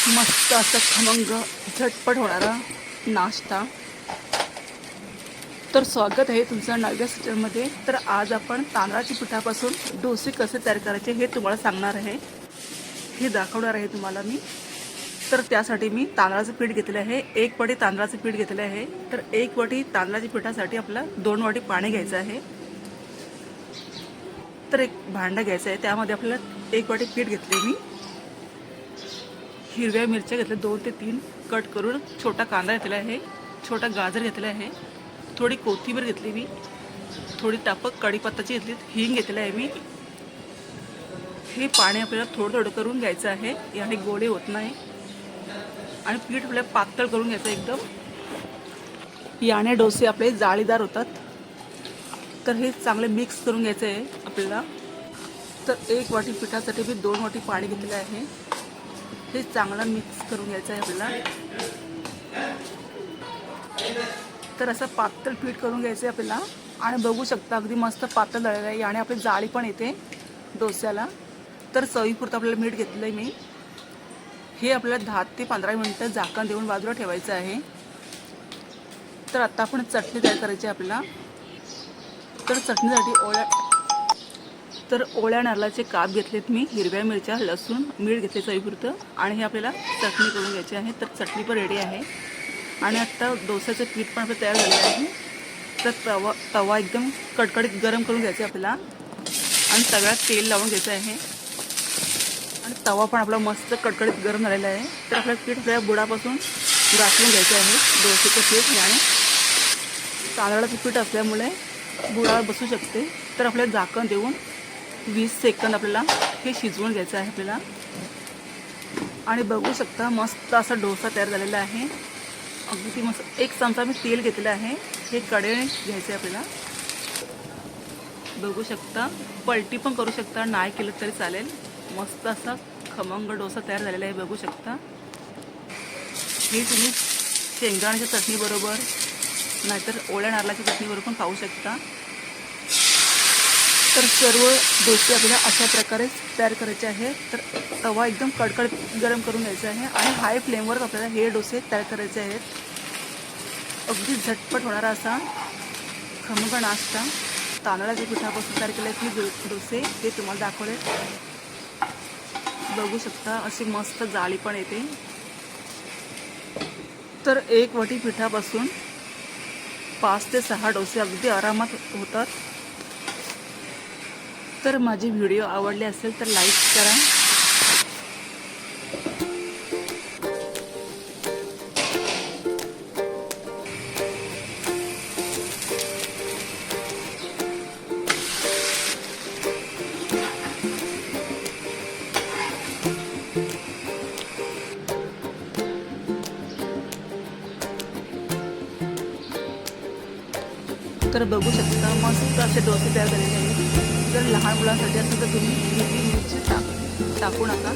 मस्त असा खमंग झटपट होणारा नाश्ता. तर स्वागत आहे तुमचं नव्या किचनमध्ये. तर आज आपण तांदळाच्या पिठापासून डोसे कसे तयार करायचे हे तुम्हाला सांगणार आहे, हे दाखवणार आहे तुम्हाला मी. तर त्यासाठी मी तांदळाचं पीठ घेतलं आहे. 1 वाटी तांदळाचं पीठ घेतलं आहे. तर 1 वाटी तांदळाच्या पिठासाठी आपल्याला 2 वाटी पाणी घ्यायचं आहे. तर एक भांडं घ्यायचं आहे, त्यामध्ये आपल्याला 1 वाटी पीठ घेतले मी. हिरव्या मिरच्या घेतल्या 2 ते 3 कट करून. छोटा कांदा घेतला आहे, छोटा गाजर घेतला आहे, थोडी कोथिंबीर घेतली मी, थोडी टापक कढीपत्त्याची घेतली, हिंग घेतलेलं आहे मी. हे पाणी आपल्याला थोडं थोडं करून घ्यायचं आहे, याने गोळे होत नाही. आणि पीठ आपल्याला पातळ करून घ्यायचं एकदम, याने डोसे आपले जाळीदार होतात. तर हे चांगले मिक्स करून घ्यायचं आहे आपल्याला. तर 1 वाटी पिठासाठी मी 2 वाटी पाणी घेतलेलं आहे. हे चांगलं मिक्स करून घ्यायचं आहे आपल्याला. तर असं पातळ पीठ करून घ्यायचं आहे आपल्याला. आणि बघू शकता अगदी मस्त पातळ झालेलं आहे, आणि आपली जाळी पण येते डोस्याला. तर चवीपुरतं आपल्याला मीठ घेतलं आहे मी. हे आपल्याला 10 ते 15 मिनिटं झाकण देऊन बाजूला ठेवायचं आहे. तर आता आपण चटणी तयार करायची आहे आपल्याला. तर चटणीसाठी ओळ्या नारळाचे काप घेतलेत मी, हिरव्या मिरच्या, लसूण, मीठ घेतले चवीपुरतं. आणि हे आपल्याला चटणी करून घ्यायची आहे. तर चटणी पण रेडी आहे. आणि आत्ता डोस्याचं पीठ पण आपलं तयार झालेलं आहे. तर तवा एकदम कडकडीत गरम करून घ्यायचा आपल्याला, आणि सगळ्यात तेल लावून घ्यायचं आहे. आणि तवा पण आपला मस्त कडकडीत गरम झालेला आहे. तर आपलं पीठ आपल्या बुडापासून घासून घ्यायचं आहे. डोस्याचं पीठ आणि तांदळाचं पीठ असल्यामुळे बुडाला बसू शकते. तर आपल्याला झाकण देऊन 20 सेकंद आपल्याला हे शिजवून घ्यायचं आहे आपल्याला. आणि बघू शकता मस्त असा डोसा तयार झालेला आहे. अगदी मस्त. 1 चमचा मी तेल घेतलेलं आहे. हे कढईने घ्यायचं आहे आपल्याला. बघू शकता, पलटी पण करू शकता, नाही केलं तरी चालेल. मस्त असा खमंग डोसा तयार झालेला आहे. बघू शकता. हे तुम्ही शेंगदाण्याच्या चटणीबरोबर नाहीतर ओळ्या नारळाच्या चटणीबरोबर पण खाऊ शकता. तर सर्व डोसे आपल्याला अशा प्रकारे तयार करायचे आहे. तर तवा एकदम कडकडीत गरम करून घ्यायचा आहे, आणि हाय फ्लेमवर आपल्याला हे डोसे तयार करायचे आहेत. अगदी झटपट होणारा असा खमंग नाश्ता. तांदळाच्या पिठापासून तयार केले मी डोसे ते तुम्हाला दाखवले. बघू शकता अशी मस्त जाळी पण येते. तर 1 वाटी पिठापासून 5 ते 6 डोसे अगदी आरामात होतात. तर माझी व्हिडिओ आवडली असेल तर लाईक करा. तर बघू शकता मस्त असे डोसे तयार झालेले आहेत. जर लहान मुलांसाठी असेल तर तुम्ही हिरवी मिरची टाकू नका.